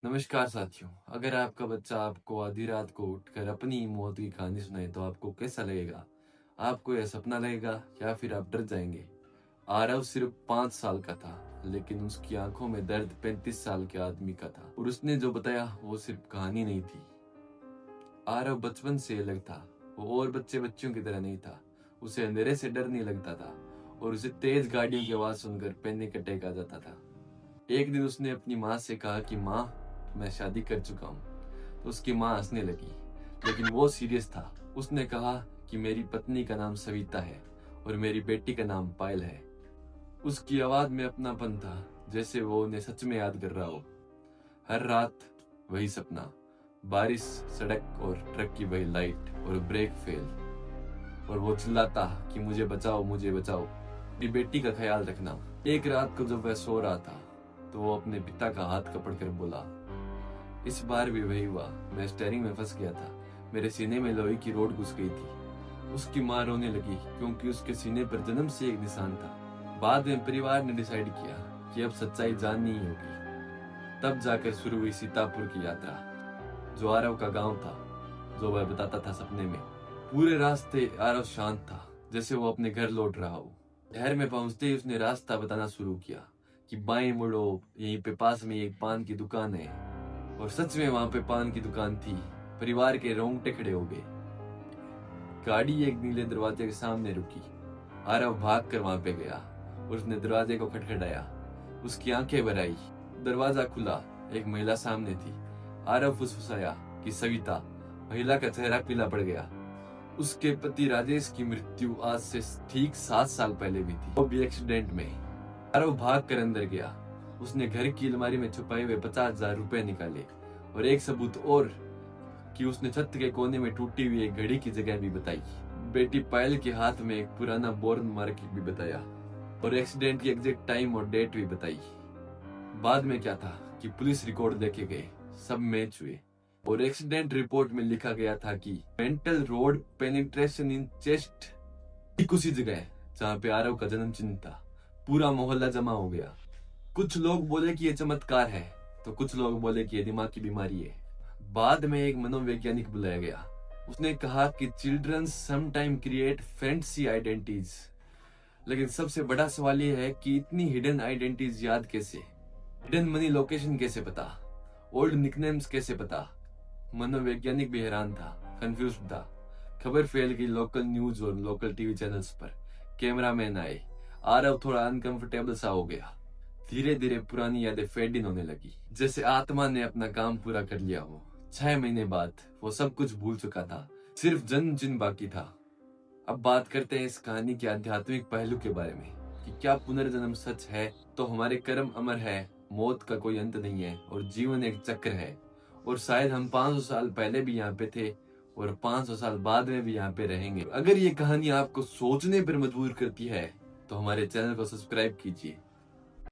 नमस्कार साथियों। अगर आपका बच्चा आपको आधी रात को उठकर अपनी मौत की कहानी सुनाए तो आपको कैसा लगेगा? आपको यह सपना लगेगा या फिर आप डर जाएंगे? आरव सिर्फ 5 साल का था, लेकिन उसकी आंखों में दर्द 35 साल के आदमी का था। और उसने जो बताया वो सिर्फ कहानी नहीं थी। आरव बचपन से अलग था। वो और बच्चों की तरह नहीं था। उसे अंधेरे से डर नहीं लगता था और उसे तेज गाड़ियों की आवाज सुनकर पैनिक अटैक आ जाता था। एक दिन उसने अपनी माँ से कहा कि माँ, मैं शादी कर चुका हूँ। तो उसकी माँ हंसने लगी, लेकिन वो सीरियस था। उसने कहा कि मेरी पत्नी का नाम सविता है और मेरी बेटी का नाम पायल है। उसकी आवाज में अपनापन था, जैसे वो उन्हें सच में याद कर रहा हो। हर रात वही सपना, बारिश, सड़क और ट्रक की वही लाइट और ब्रेक फेल, और वो चिल्लाता कि मुझे बचाओ, मुझे बचाओ, मेरी बेटी का ख्याल रखना। एक रात को जब वह सो रहा था तो वो अपने पिता का हाथ पकड़कर बोला, इस बार भी वही हुआ। मैं स्टीयरिंग में फंस गया था। मेरे सीने में लोहे की रोड घुस गई थी। उसकी माँ रोने लगी क्योंकि उसके सीने पर जन्म से एक निशान था। बाद में परिवार ने डिसाइड किया कि अब सच्चाई जाननी ही होगी। तब जाकर शुरू हुई सीतापुर की यात्रा, जो आरव का गांव था, जो वह बताता था सपने में। पूरे रास्ते आरव शांत था, जैसे वो अपने घर लौट रहा हो। शहर में पहुंचते ही उसने रास्ता बताना शुरू किया कि बाएं मुड़ो, यहीं पे पास में एक पान की दुकान है। और सच में वहां पे पान की दुकान थी। परिवार के रोंगटे खड़े हो गए। गाड़ी एक नीले दरवाजे के सामने रुकी। आरव भाग कर वहां पे गया। उसने दरवाजे को खटखटाया। उसकी आंखें भर आई। दरवाजा खुला। एक महिला सामने थी। आरव फुसफुसाया कि सविता। महिला का चेहरा पीला पड़ गया। उसके पति राजेश की मृत्यु आज से ठीक 7 साल पहले भी थी, वो भी एक्सीडेंट में। आरव भाग कर अंदर गया। उसने घर की अलमारी में छुपाए हुए 50,000 रुपए निकाले और एक सबूत और, कि उसने छत के कोने में टूटी हुई एक घड़ी की जगह भी बताई। बेटी पायल के हाथ में एक पुराना बोर्न मार्क भी बताया और एक्सीडेंट की एग्जैक्ट टाइम और डेट भी बताई। बाद में क्या था कि पुलिस रिकॉर्ड देखे गए, सब मैच हुए और एक्सीडेंट रिपोर्ट में लिखा गया था कि mental road penetration in chest, ठीक उसी जगह जहाँ पे आरव का जन्म चिन्ह था। पूरा मोहल्ला जमा हो गया। कुछ लोग बोले कि ये चमत्कार है, तो कुछ लोग बोले कि ये दिमाग की बीमारी है। बाद में एक मनोवैज्ञानिक बुलाया गया। उसने कहा कि children sometime create fantasy identities, लेकिन सबसे बड़ा सवाल ये है कि इतनी हिडन आइडेंटिटीज याद कैसे? हिडन मनी लोकेशन कैसे पता? ओल्ड निकनेम्स कैसे पता? मनोवैज्ञानिक भी हैरान था, कंफ्यूज था। खबर फैल गई लोकल न्यूज और लोकल टीवी चैनल्स पर। कैमरामैन आए। आरव थोड़ा अनकंफर्टेबल सा हो गया। धीरे धीरे पुरानी यादें फेड इन होने लगी, जैसे आत्मा ने अपना काम पूरा कर लिया हो। 6 महीने बाद वो सब कुछ भूल चुका था, सिर्फ जन्म चिन्ह बाकी था। अब बात करते हैं इस कहानी के आध्यात्मिक पहलू के बारे में, कि क्या पुनर्जन्म सच है तो हमारे कर्म अमर है, मौत का कोई अंत नहीं है और जीवन एक चक्र है। और शायद हम 500 साल पहले भी यहाँ पे थे और 500 साल बाद में भी यहाँ पे रहेंगे। अगर ये कहानी आपको सोचने पर मजबूर करती है तो हमारे चैनल को सब्सक्राइब कीजिए।